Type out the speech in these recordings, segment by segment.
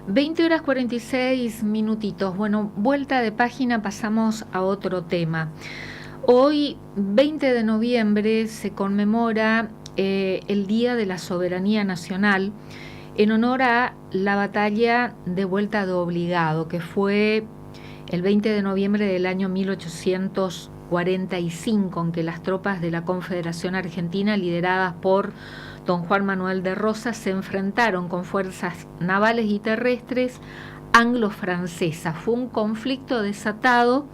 20 horas 46 minutitos. Bueno, vuelta de página, pasamos a otro tema. Hoy, 20 de noviembre, se conmemora el Día de la Soberanía Nacional en honor a la batalla de Vuelta de Obligado, que fue el 20 de noviembre del año 1845, en que las tropas de la Confederación Argentina, lideradas por don Juan Manuel de Rosas, se enfrentaron con fuerzas navales y terrestres anglo-francesas. Fue un conflicto desatado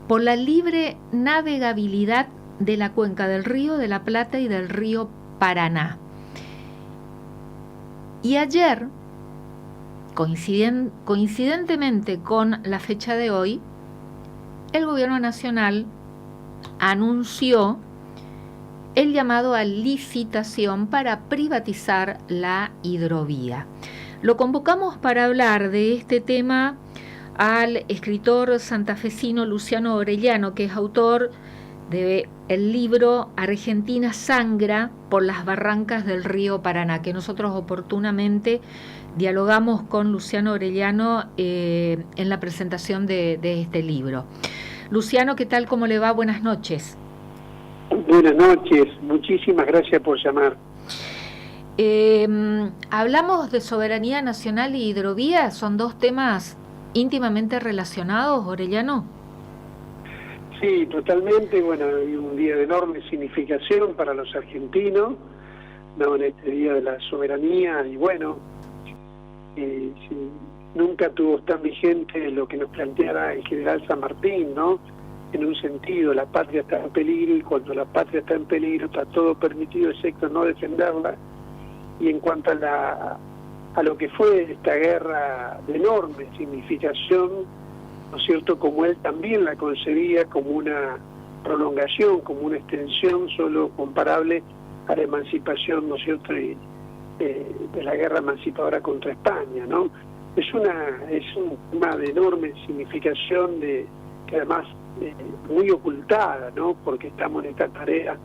por la libre navegabilidad de la cuenca del Río de la Plata y del río Paraná. Y ayer, coincidentemente con la fecha de hoy, el Gobierno Nacional anunció el llamado a licitación para privatizar la hidrovía. Lo convocamos para hablar de este tema al escritor santafesino Luciano Orellano, que es autor del libro Argentina sangra por las barrancas del río Paraná, que nosotros oportunamente dialogamos con Luciano Orellano en la presentación de este libro. Luciano, ¿qué tal? ¿Cómo le va? Buenas noches. Buenas noches, muchísimas gracias por llamar. Hablamos de soberanía nacional y hidrovía, son dos temas íntimamente relacionados, Orellano. Sí, totalmente. Bueno, hay un día de enorme significación para los argentinos, ¿no? En este Día de la Soberanía, y bueno, sí, nunca tuvo tan vigente lo que nos planteara el general San Martín, ¿no? En un sentido, la patria está en peligro, y cuando la patria está en peligro está todo permitido excepto no defenderla. Y en cuanto a lo que fue esta guerra de enorme significación, ¿no es cierto?, como él también la concebía como una prolongación, como una extensión solo comparable a la emancipación, ¿no es cierto?, de la guerra emancipadora contra España, ¿no? Es un tema de enorme significación, que además muy ocultada, ¿no?, porque estamos en esta tarea,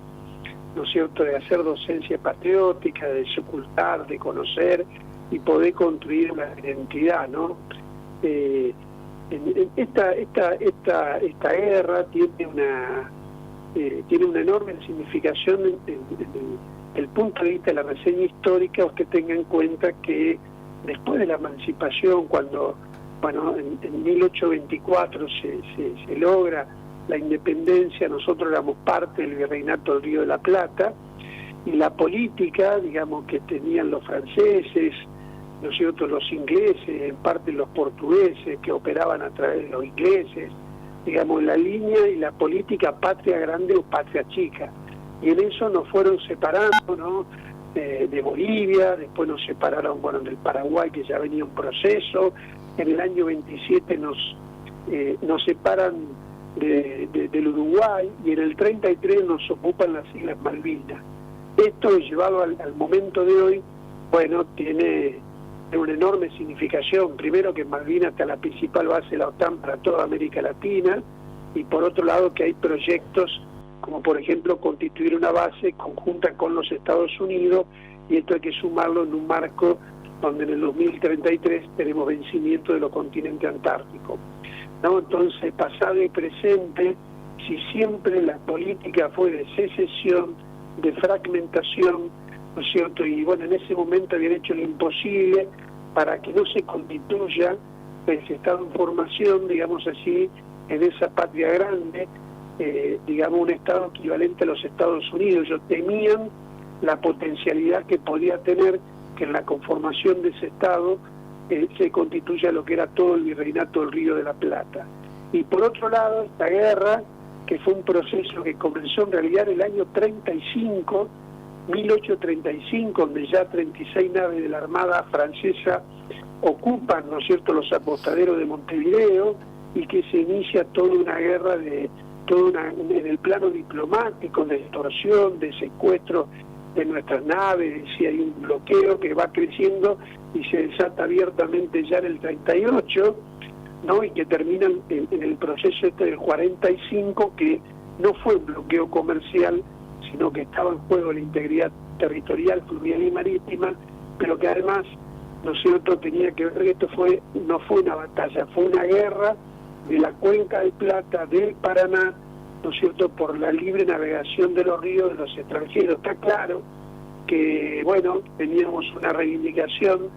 ¿no es cierto?, de hacer docencia patriótica, de desocultar, de conocer y poder construir una identidad, ¿no? Esta guerra tiene una enorme significación desde el punto de vista de la reseña histórica. Usted tenga en cuenta que después de la emancipación, cuando en 1824 se logra la independencia, nosotros éramos parte del virreinato del Río de la Plata, y la política, digamos, que tenían los franceses, ¿no es cierto?, los ingleses, en parte los portugueses, que operaban a través de los ingleses, digamos, la línea y la política patria grande o patria chica. Y en eso nos fueron separando, ¿no?, de Bolivia, después nos separaron, del Paraguay, que ya venía un proceso, en el año 27 nos separan del Uruguay, y en el 33 nos ocupan las Islas Malvinas. Esto, llevado al momento de hoy, tiene una enorme significación. Primero, que Malvinas está la principal base de la OTAN para toda América Latina, y por otro lado que hay proyectos como por ejemplo constituir una base conjunta con los Estados Unidos, y esto hay que sumarlo en un marco donde en el 2033 tenemos vencimiento de los continentes antárticos, ¿no? Entonces, pasado y presente, si siempre la política fue de secesión, de fragmentación, ¿no es cierto?, y en ese momento habían hecho lo imposible para que no se constituya ese Estado en formación, digamos así, en esa patria grande, digamos un Estado equivalente a los Estados Unidos. Ellos temían la potencialidad que podía tener que en la conformación de ese Estado se constituya lo que era todo el virreinato del Río de la Plata. Y por otro lado, esta guerra, que fue un proceso que comenzó en realidad en el año 35, 1835, donde ya 36 naves de la Armada francesa ocupan, ¿no es cierto?, los apostaderos de Montevideo, y que se inicia toda una guerra en el plano diplomático, de extorsión, de secuestro de nuestras naves. Si hay un bloqueo que va creciendo y se desata abiertamente ya en el 38, ¿no?, y que termina en el proceso del 45, que no fue un bloqueo comercial, sino que estaba en juego la integridad territorial, fluvial y marítima, pero que además ¿no es cierto?, tenía que ver que esto no fue una batalla, fue una guerra de la cuenca del Plata, del Paraná, ¿no es cierto?, por la libre navegación de los ríos de los extranjeros. Está claro que, bueno, teníamos una reivindicación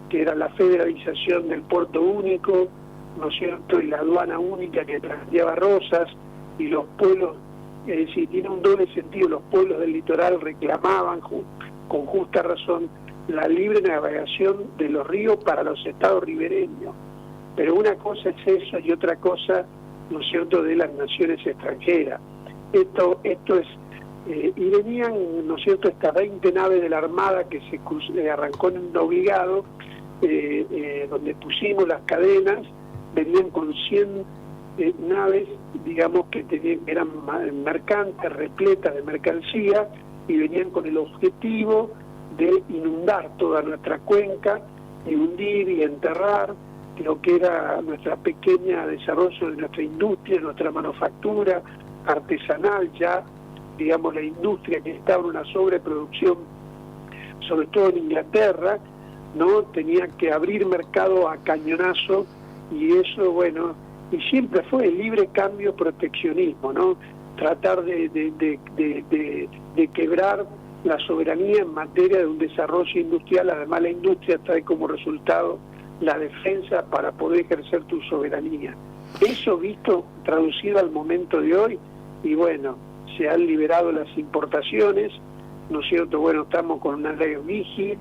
que era la federalización del puerto único, ¿no es cierto?, y la aduana única que planteaba Rosas, y los pueblos, es decir, tiene un doble sentido, los pueblos del litoral reclamaban con justa razón la libre navegación de los ríos para los estados ribereños. Pero una cosa es eso y otra cosa, ¿no es cierto?, de las naciones extranjeras. Esto es, y venían, ¿no es cierto?, estas 20 naves de la Armada que se arrancó en un obligado, donde pusimos las cadenas, venían con 100 naves, digamos, que eran mercantes, repletas de mercancía, y venían con el objetivo de inundar toda nuestra cuenca y hundir y enterrar lo que era nuestra pequeña desarrollo de nuestra industria, nuestra manufactura artesanal, ya, digamos, la industria que estaba en una sobreproducción, sobre todo en Inglaterra, ¿no? Tenía que abrir mercado a cañonazo, y eso, bueno, y siempre fue el libre cambio proteccionismo, ¿no? Tratar de quebrar la soberanía en materia de un desarrollo industrial. Además, la industria trae como resultado la defensa para poder ejercer tu soberanía. Eso visto, traducido al momento de hoy, y bueno, se han liberado las importaciones, ¿no es cierto? Bueno, estamos con una ley OMIGI,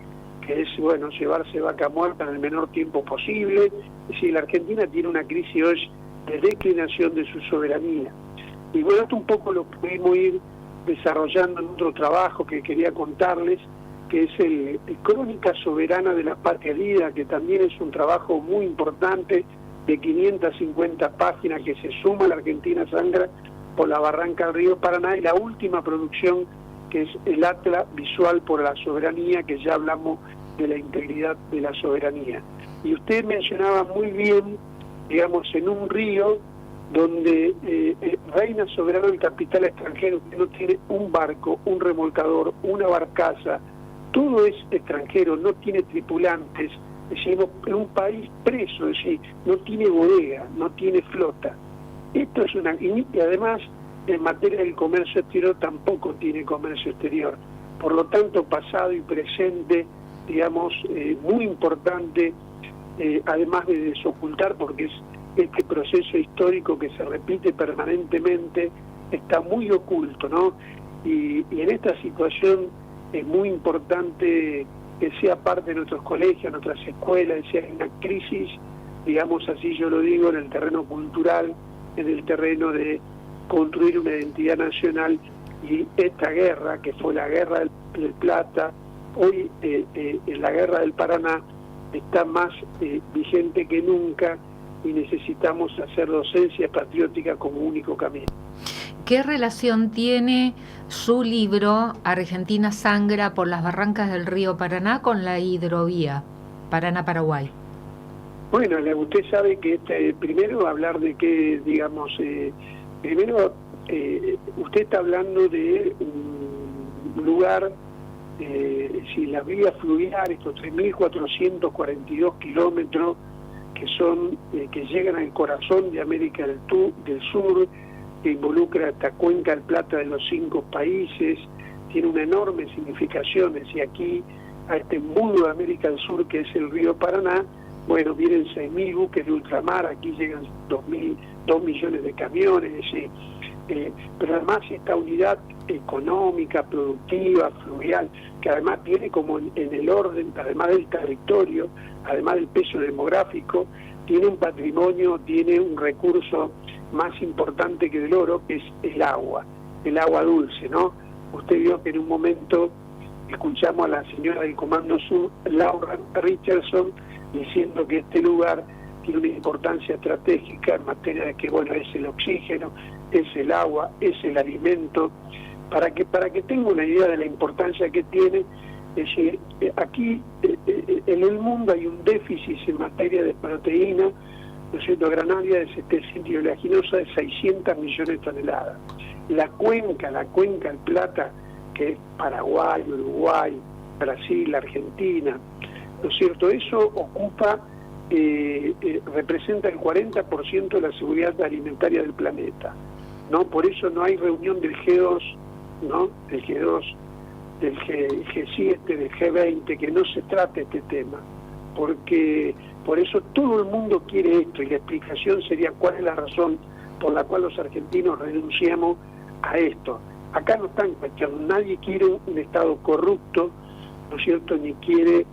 que es, bueno, llevarse vaca muerta en el menor tiempo posible. Es decir, la Argentina tiene una crisis hoy de declinación de su soberanía. Y bueno, esto un poco lo pudimos ir desarrollando en otro trabajo que quería contarles, que es el Crónica Soberana de la Patria Herida, que también es un trabajo muy importante de 550 páginas que se suma a la Argentina Sangra por la Barranca del Río Paraná, y la última producción, que es el Atlas Visual por la Soberanía, que ya hablamos de la integridad de la soberanía. Y usted mencionaba muy bien, digamos, en un río donde reina soberano el capital extranjero, que no tiene un barco, un remolcador, una barcaza, todo es extranjero, no tiene tripulantes, es decir, en un país preso, es decir, no tiene bodega, no tiene flota. Esto es una... Y además, en materia del comercio exterior, tampoco tiene comercio exterior. Por lo tanto, pasado y presente, digamos, muy importante, además de desocultar, porque es este proceso histórico que se repite permanentemente, está muy oculto, ¿no? Y en esta situación es muy importante que sea parte de nuestros colegios, nuestras escuelas, es decir, hay una crisis, digamos así yo lo digo, en el terreno cultural, en el terreno de construir una identidad nacional, y esta guerra, que fue la guerra del Plata, hoy la guerra del Paraná, está más vigente que nunca, y necesitamos hacer docencia patriótica como único camino. ¿Qué relación tiene su libro Argentina Sangra por las barrancas del río Paraná con la hidrovía Paraná-Paraguay? Bueno, usted sabe que primero hablar de que, digamos, primero usted está hablando de un lugar, si la vía fluvial, estos 3.442 kilómetros que son que llegan al corazón de América del Sur, que involucra esta cuenca del Plata de los 5 países, tiene una enorme significación. Y aquí, a este embudo de América del Sur, que es el río Paraná, bueno, vienen 6.000 buques de ultramar, aquí llegan 2 millones de camiones, pero además esta unidad económica, productiva, fluvial, que además tiene como en el orden, además del territorio, además del peso demográfico, tiene un patrimonio, tiene un recurso más importante que el oro, que es el agua dulce, ¿no? Usted vio que en un momento escuchamos a la señora del Comando Sur, Laura Richardson, diciendo que este lugar tiene una importancia estratégica en materia de que, bueno, es el oxígeno, es el agua, es el alimento. Para que tenga una idea de la importancia que tiene, es decir, aquí en el mundo hay un déficit en materia de proteína, ¿no es cierto?, granaria de 700 y oleaginosa de 600 millones de toneladas. La cuenca del Plata, que es Paraguay, Uruguay, Brasil, Argentina, ¿no es cierto? Eso ocupa, representa el 40% de la seguridad alimentaria del planeta, ¿no? Por eso no hay reunión del G2, ¿no? Del G2, del G7, del G20, que no se trate este tema, porque por eso todo el mundo quiere esto, y la explicación sería cuál es la razón por la cual los argentinos renunciamos a esto. Acá no está en cuestión, nadie quiere un Estado corrupto, ¿no es cierto?, ni quiere,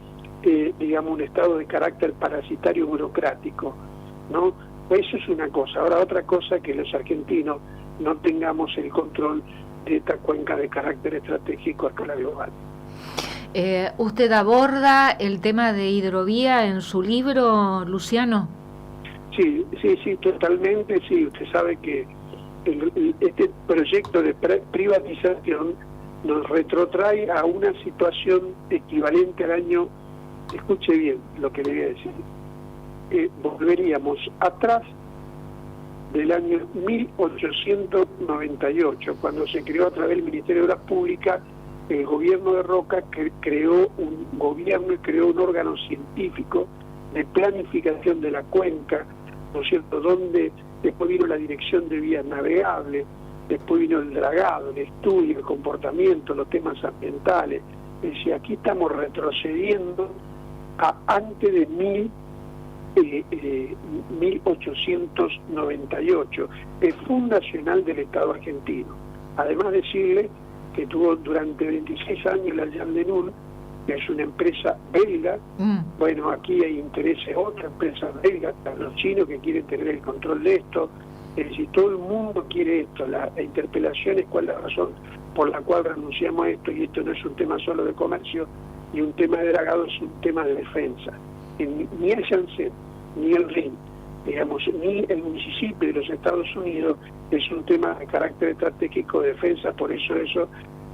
digamos, un Estado de carácter parasitario burocrático, ¿no? Eso es una cosa. Ahora, otra cosa, que los argentinos no tengamos el control de esta cuenca de carácter estratégico a escala global. ¿Usted aborda el tema de hidrovía en su libro, Luciano? Sí, totalmente, sí. Usted sabe que este proyecto de privatización nos retrotrae a una situación equivalente al año, escuche bien lo que le voy a decir, volveríamos atrás del año 1898, cuando se creó a través del Ministerio de Obras Públicas el gobierno de Roca, que creó un gobierno y creó un órgano científico de planificación de la cuenca, ¿no es cierto?, donde después vino la dirección de vías navegables, después vino el dragado, el estudio, el comportamiento, los temas ambientales. Es decir, aquí estamos retrocediendo a antes de 1898, es fundacional del Estado argentino. Además, decirle que tuvo durante 26 años la Jean de Null, que es una empresa belga. Bueno, aquí hay intereses, otra empresa belga, los chinos que quieren tener el control de esto. Es decir, todo el mundo quiere esto. La interpelación es cuál es la razón por la cual renunciamos a esto, y esto no es un tema solo de comercio ni un tema de dragado, es un tema de defensa. Ni el Janssen, ni el RIN, digamos, ni el Mississippi de los Estados Unidos es un tema de carácter estratégico de defensa, por eso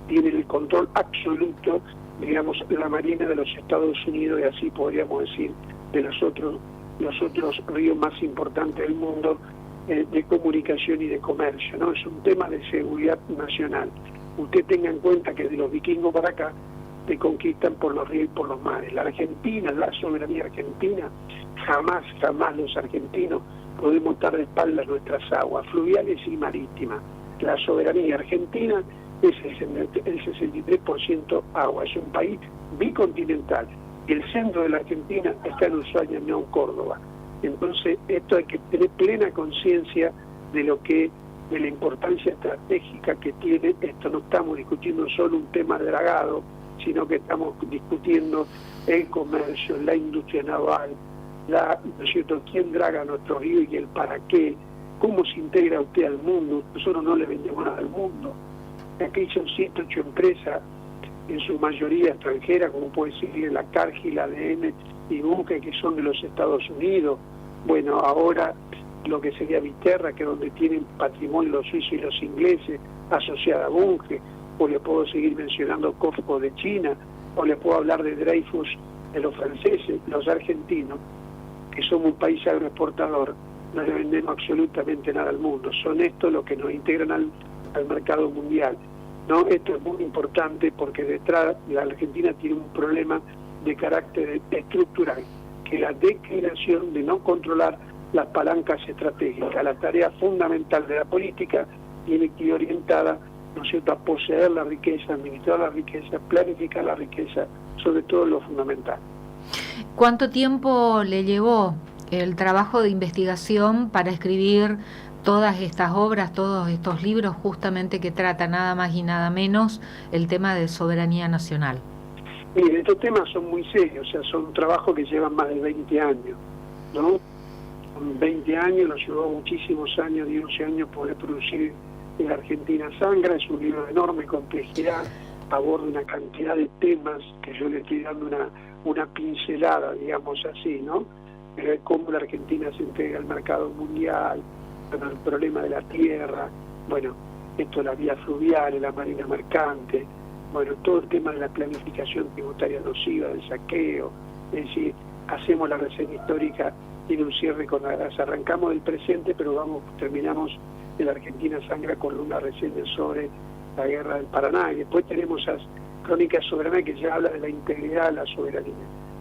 tiene el control absoluto, digamos, la Marina de los Estados Unidos, y así podríamos decir de los otros ríos más importantes del mundo, de comunicación y de comercio, ¿no? Es un tema de seguridad nacional. Usted tenga en cuenta que de los vikingos para acá te conquistan por los ríos y por los mares. La Argentina, la soberanía argentina, jamás los argentinos podemos estar de espaldas nuestras aguas fluviales y marítimas. La soberanía argentina es el 63% agua, es un país bicontinental, y el centro de la Argentina está en Ushuaia, no en Córdoba. Entonces, esto hay que tener plena conciencia de la importancia estratégica que tiene esto. No estamos discutiendo solo un tema de dragado, sino que estamos discutiendo el comercio, la industria naval, ¿no es cierto?, quién draga nuestro río y el para qué, cómo se integra usted al mundo. Nosotros no le vendemos nada al mundo. Aquí son 108 empresas, en su mayoría extranjeras, como puede decir la Cargill, la ADM y Bunge, que son de los Estados Unidos. Bueno, ahora lo que sería Viterra, que es donde tienen patrimonio los suizos y los ingleses, asociada a Bunge, o le puedo seguir mencionando COFCO de China, o le puedo hablar de Dreyfus de los franceses. Los argentinos, que somos un país agroexportador, no le vendemos absolutamente nada al mundo. Son estos los que nos integran al mercado mundial, ¿no? Esto es muy importante porque detrás la Argentina tiene un problema de carácter estructural, que la declinación de no controlar las palancas estratégicas. La tarea fundamental de la política tiene que ir orientada, ¿no es cierto?, a poseer la riqueza, administrar la riqueza, planificar la riqueza, sobre todo lo fundamental. ¿Cuánto tiempo le llevó el trabajo de investigación para escribir todas estas obras, todos estos libros justamente que tratan nada más y nada menos el tema de soberanía nacional? Mire, estos temas son muy serios, o sea, son trabajos que llevan más de 20 años, ¿no? 20 años, nos llevó muchísimos años, 11 años poder producir en Argentina Sangra. Es un libro de enorme complejidad, aborda una cantidad de temas que yo le estoy dando una pincelada, digamos así, ¿no? Cómo la Argentina se entrega al mercado mundial, bueno, el problema de la tierra, bueno, esto de las vías fluviales, la marina mercante, bueno, todo el tema de la planificación tributaria nociva, del saqueo. Es decir, hacemos la reseña histórica, tiene un cierre con arrancamos del presente, pero terminamos en la Argentina Sangra con una reseña sobre la guerra del Paraná, y después tenemos las crónicas soberanas que ya habla de la integridad de la soberanía.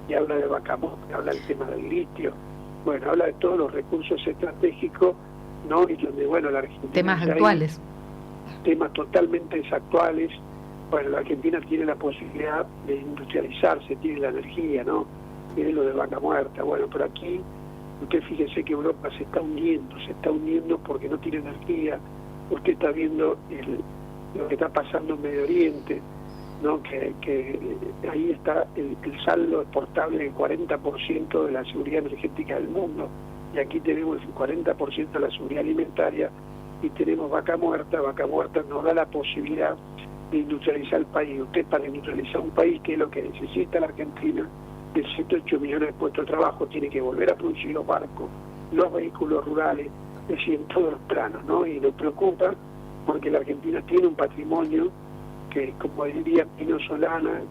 y habla de Vaca Muerta, habla del tema del litio, bueno, habla de todos los recursos estratégicos, ¿no? Y donde, bueno, la Argentina... Temas actuales. Temas totalmente actuales. Bueno, la Argentina tiene la posibilidad de industrializarse, tiene la energía, ¿no? Tiene lo de Vaca Muerta, bueno, pero aquí, usted fíjese que Europa se está hundiendo porque no tiene energía. Usted está viendo lo que está pasando en Medio Oriente, ¿no? Que ahí está el saldo exportable del 40% de la seguridad energética del mundo, y aquí tenemos el 40% de la seguridad alimentaria, y tenemos Vaca Muerta nos da la posibilidad de industrializar el país. Usted, para industrializar un país, que es lo que necesita la Argentina, de 108 millones de puestos de trabajo, tiene que volver a producir los barcos, los vehículos rurales, es decir, en todos los planos, ¿no? Y nos preocupa porque la Argentina tiene un patrimonio que, como diría Pino Solana,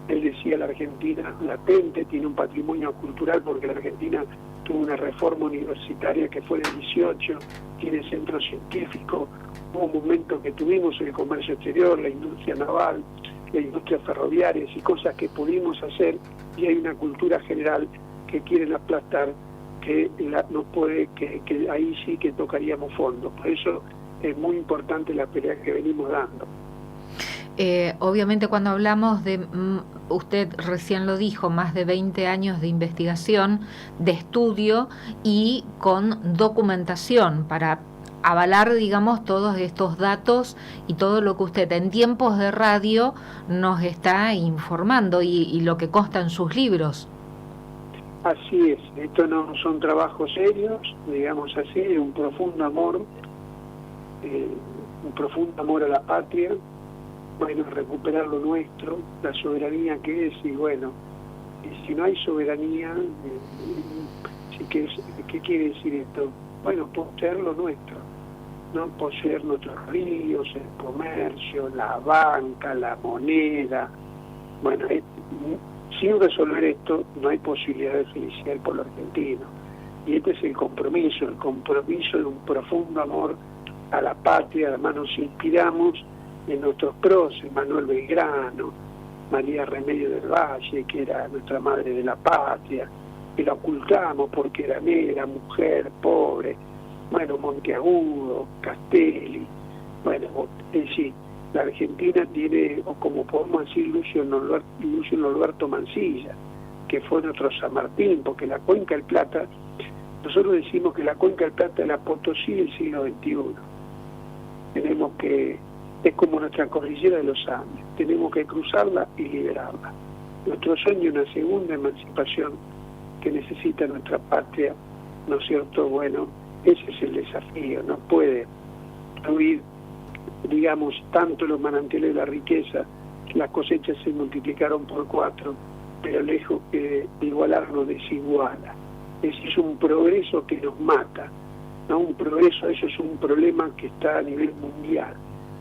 él decía, la Argentina latente, tiene un patrimonio cultural, porque la Argentina tuvo una reforma universitaria que fue del 18, tiene centros científicos, hubo un momento que tuvimos el comercio exterior, la industria naval, la industria ferroviaria y cosas que pudimos hacer, y hay una cultura general que quieren aplastar, que ahí sí que tocaríamos fondo. Por eso es muy importante la pelea que venimos dando. Obviamente cuando hablamos de, usted recién lo dijo, más de 20 años de investigación, de estudio y con documentación para avalar, digamos, todos estos datos y todo lo que usted en tiempos de radio nos está informando y lo que consta en sus libros. Así es, esto no son trabajos serios, digamos así, un profundo amor a la patria, bueno, recuperar lo nuestro, la soberanía que es, y bueno, y si no hay soberanía, ¿qué quiere decir esto? Bueno, poseer lo nuestro, ¿no? Poseer nuestros ríos, el comercio, la banca, la moneda. Bueno, sin resolver esto no hay posibilidad de felicidad del pueblo argentino. Y este es el compromiso de un profundo amor a la patria. Además nos inspiramos en nuestros próceres, Manuel Belgrano, María Remedio del Valle, que era nuestra madre de la patria, que la ocultamos porque era negra, mujer, pobre, bueno, Monteagudo, Castelli, bueno, es decir, la Argentina tiene, o como podemos decir, Lucio Norberto Mansilla, que fue nuestro San Martín, porque la Cuenca del Plata, nosotros decimos que la Cuenca del Plata es la Potosí del siglo XXI. Tenemos que, es como nuestra cordillera de los Andes, tenemos que cruzarla y liberarla. Nuestro sueño es una segunda emancipación que necesita nuestra patria, ¿no es cierto? Bueno, ese es el desafío, no puede fluir, digamos, tanto los manantiales de la riqueza, las cosechas se multiplicaron por 4, pero lejos que igualarnos desiguala. Es un progreso que nos mata, ¿no? Un progreso, eso es un problema que está a nivel mundial,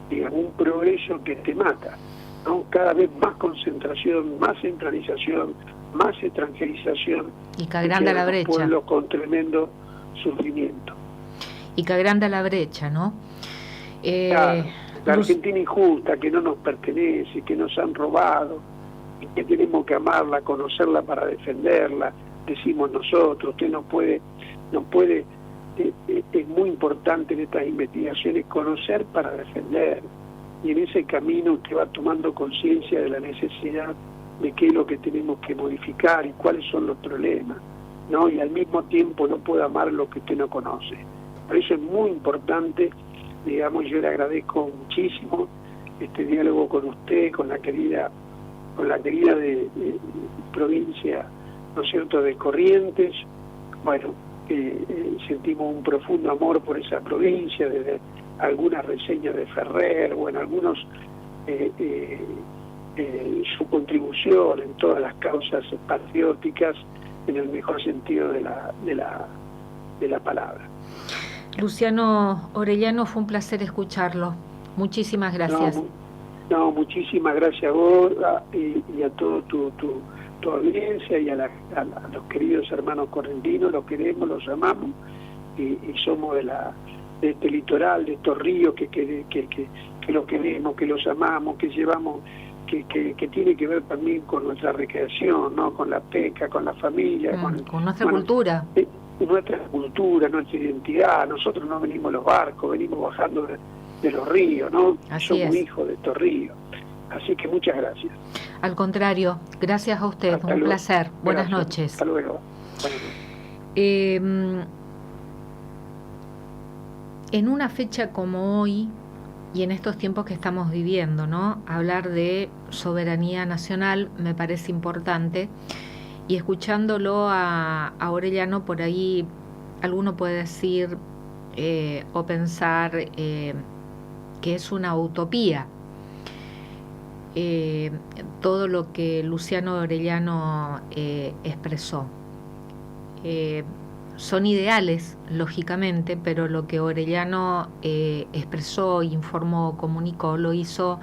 digamos, un progreso que te mata, ¿no? Cada vez más concentración, más centralización, más extranjerización, y que agranda la brecha, pueblos con tremendo sufrimiento. Y que agranda la brecha, ¿no? Claro, la Argentina injusta, que no nos pertenece, que nos han robado, y que tenemos que amarla, conocerla para defenderla, decimos nosotros. Usted no puede, es muy importante en estas investigaciones conocer para defender, y en ese camino usted va tomando conciencia de la necesidad de qué es lo que tenemos que modificar y cuáles son los problemas, ¿no? Y al mismo tiempo no puede amar lo que usted no conoce. Por eso es muy importante, digamos, yo le agradezco muchísimo este diálogo con usted, con la querida de provincia, ¿no es cierto?, de Corrientes. Bueno, sentimos un profundo amor por esa provincia, desde algunas reseñas de Ferrer, bueno, algunos su contribución en todas las causas patrióticas en el mejor sentido de la palabra. Luciano Orellano, fue un placer escucharlo. Muchísimas gracias. No, muchísimas gracias a vos y a toda tu audiencia, y a los queridos hermanos correntinos. Los queremos, los amamos, y somos de este litoral, de estos ríos que los queremos, que los amamos, que que tiene que ver también con nuestra recreación, ¿no? Con la pesca, con la familia, con nuestra cultura. Nuestra cultura, nuestra identidad. Nosotros no venimos los barcos, venimos bajando de los ríos, ¿no? Somos hijos de estos ríos. Así que muchas gracias. Al contrario, gracias a usted, un placer. Buenas noches. Hasta luego. En una fecha como hoy, y en estos tiempos que estamos viviendo, ¿no? Hablar de soberanía nacional me parece importante, y escuchándolo a Orellano, por ahí alguno puede decir o pensar que es una utopía. Todo lo que Luciano Orellano expresó. Son ideales, lógicamente, pero lo que Orellano expresó, informó, comunicó, lo hizo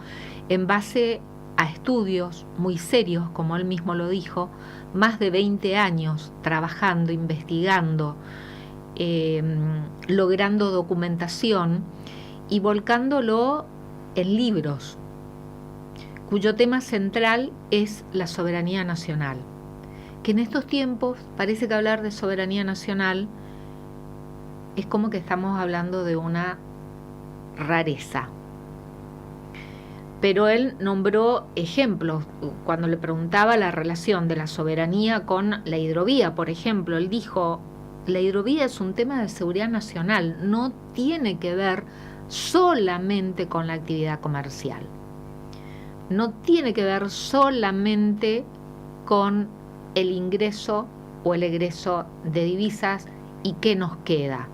en base a estudios muy serios, como él mismo lo dijo, más de 20 años trabajando, investigando, logrando documentación y volcándolo en libros, cuyo tema central es la soberanía nacional. Que en estos tiempos parece que hablar de soberanía nacional es como que estamos hablando de una rareza. Pero él nombró ejemplos. Cuando le preguntaba la relación de la soberanía con la hidrovía, por ejemplo, él dijo, la hidrovía es un tema de seguridad nacional, no tiene que ver solamente con la actividad comercial. No tiene que ver solamente con el ingreso o el egreso de divisas y qué nos queda.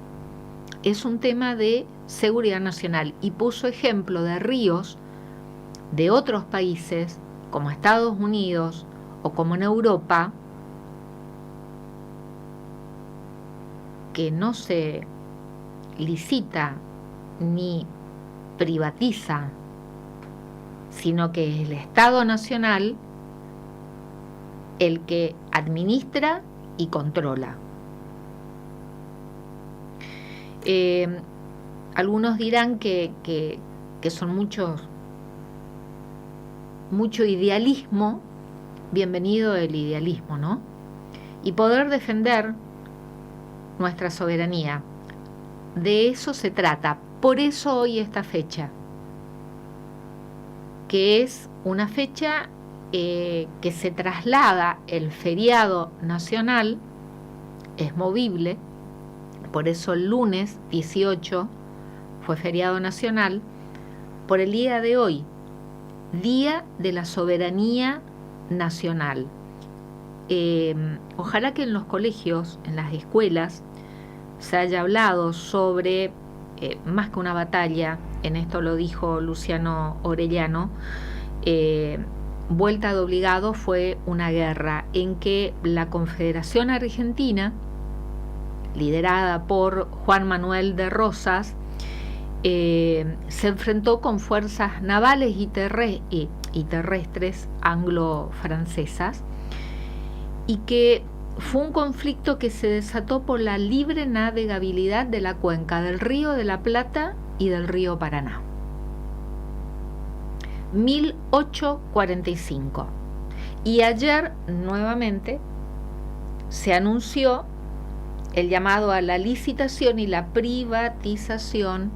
Es un tema de seguridad nacional, y puso ejemplo de ríos de otros países como Estados Unidos o como en Europa, que no se licita ni privatiza, sino que es el Estado Nacional el que administra y controla. Algunos dirán que son mucho idealismo. Bienvenido el idealismo, ¿no? Y poder defender nuestra soberanía. De eso se trata. Por eso hoy esta fecha, que es una fecha que se traslada el feriado nacional, es movible, por eso el lunes 18 fue feriado nacional, por el día de hoy, Día de la Soberanía Nacional. Ojalá que en los colegios, en las escuelas, se haya hablado sobre, más que una batalla, en esto lo dijo Luciano Orellano, vuelta de obligado, fue una guerra en que la Confederación Argentina, liderada por Juan Manuel de Rosas, se enfrentó con fuerzas navales y terrestres anglo-francesas, y que fue un conflicto que se desató por la libre navegabilidad de la cuenca del Río de la Plata y del Río Paraná. 1845. Y ayer nuevamente se anunció el llamado a la licitación y la privatización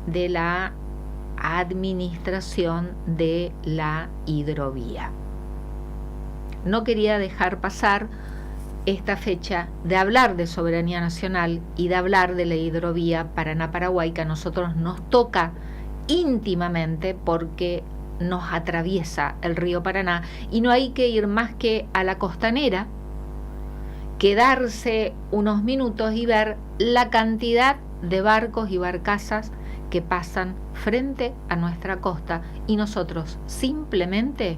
de la administración de la hidrovía. No quería dejar pasar esta fecha de hablar de soberanía nacional y de hablar de la hidrovía Paraná-Paraguay, que a nosotros nos toca íntimamente porque nos atraviesa el río Paraná, y no hay que ir más que a la costanera, quedarse unos minutos y ver la cantidad de barcos y barcazas que pasan frente a nuestra costa, y nosotros simplemente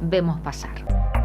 vemos pasar.